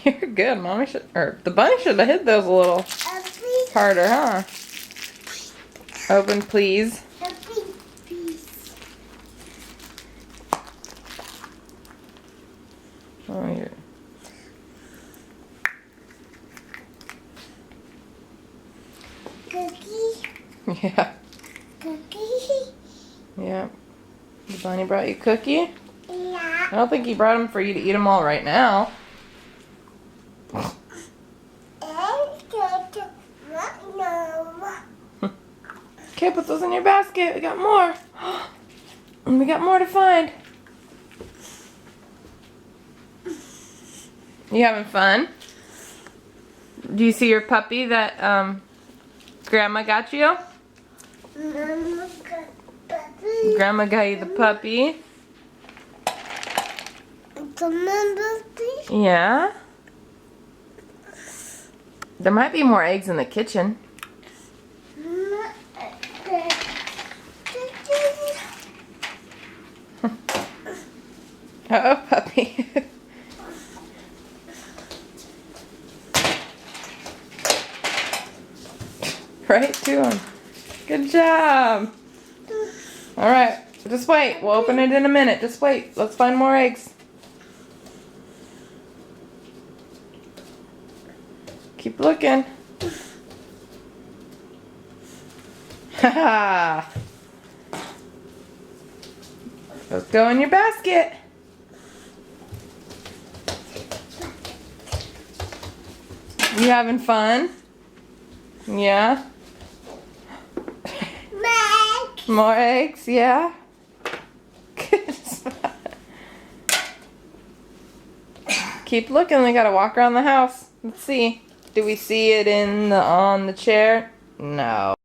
You're good. Mommy should, or the bunny should have hid those a little harder, huh? Open, please. Oh, you're... Cookie. Yeah. Cookie. Yeah. The bunny brought you a cookie? Yeah. I don't think he brought them for you to eat them all right now. Okay, put those in your basket. We got more. And we got more to find. You having fun? Do you see your puppy that Grandma got you? Grandma got you the puppy. Yeah. There might be more eggs in the kitchen. Uh-oh, puppy. Right to him. Good job. All right, just wait. We'll open it in a minute. Just wait. Let's find more eggs. Keep looking. Haha. Let's go in your basket. You having fun? Yeah. More eggs, yeah. Keep looking. We gotta walk around the house. Let's see. Do we see it on the chair? No.